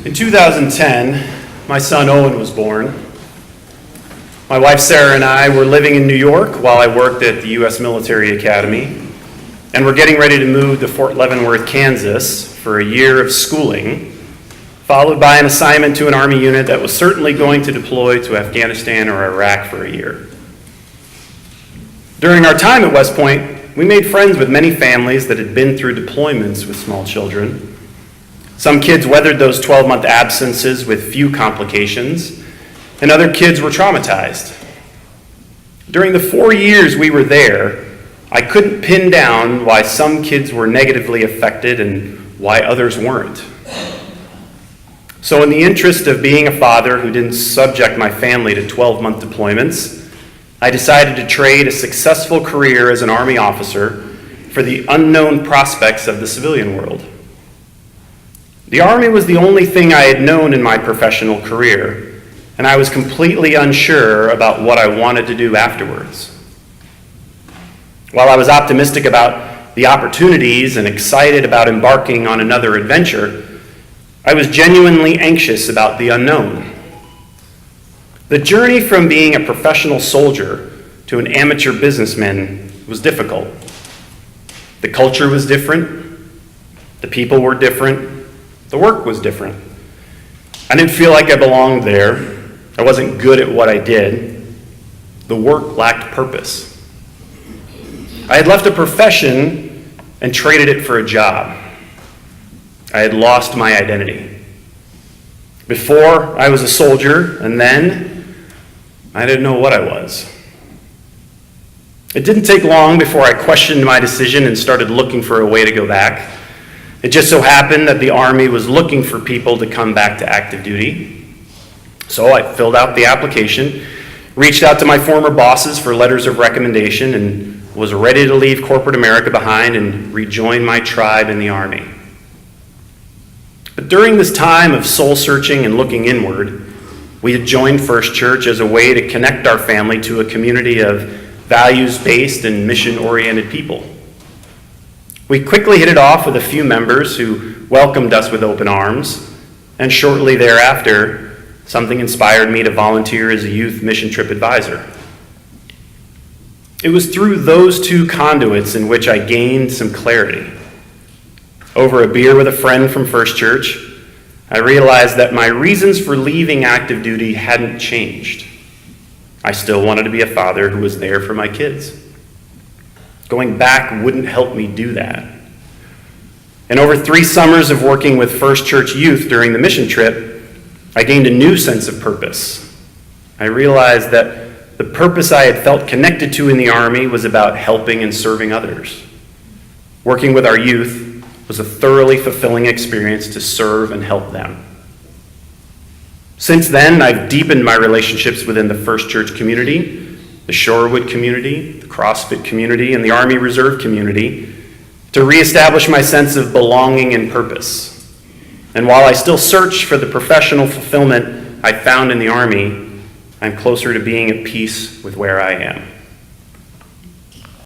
In 2010, my son Owen was born. My wife Sarah and I were living in New York while I worked at the U.S. Military Academy, and we're getting ready to move to Fort Leavenworth, Kansas for a year of schooling, followed by an assignment to an Army unit that was certainly going to deploy to Afghanistan or Iraq for a year. During our time at West Point, we made friends with many families that had been through deployments with small children. Some kids weathered those 12-month absences with few complications, and other kids were traumatized. During the 4 years we were there, I couldn't pin down why some kids were negatively affected and why others weren't. So in the interest of being a father who didn't subject my family to 12-month deployments, I decided to trade a successful career as an Army officer for the unknown prospects of the civilian world. The Army was the only thing I had known in my professional career, and I was completely unsure about what I wanted to do afterwards. While I was optimistic about the opportunities and excited about embarking on another adventure, I was genuinely anxious about the unknown. The journey from being a professional soldier to an amateur businessman was difficult. The culture was different, the people were different, the work was different. I didn't feel like I belonged there. I wasn't good at what I did. The work lacked purpose. I had left a profession and traded it for a job. I had lost my identity. Before, I was a soldier, and then I didn't know what I was. It didn't take long before I questioned my decision and started looking for a way to go back. It just so happened that the Army was looking for people to come back to active duty. So I filled out the application, reached out to my former bosses for letters of recommendation, and was ready to leave corporate America behind and rejoin my tribe in the Army. But during this time of soul searching and looking inward, we had joined First Church as a way to connect our family to a community of values-based and mission-oriented people. We quickly hit it off with a few members who welcomed us with open arms, and shortly thereafter, something inspired me to volunteer as a youth mission trip advisor. It was through those two conduits in which I gained some clarity. Over a beer with a friend from First Church, I realized that my reasons for leaving active duty hadn't changed. I still wanted to be a father who was there for my kids. Going back wouldn't help me do that. And over 3 summers of working with First Church youth during the mission trip, I gained a new sense of purpose. I realized that the purpose I had felt connected to in the Army was about helping and serving others. Working with our youth was a thoroughly fulfilling experience to serve and help them. Since then, I've deepened my relationships within the First Church community, the Shorewood community, the CrossFit community, and the Army Reserve community to reestablish my sense of belonging and purpose. And while I still search for the professional fulfillment I found in the Army, I'm closer to being at peace with where I am.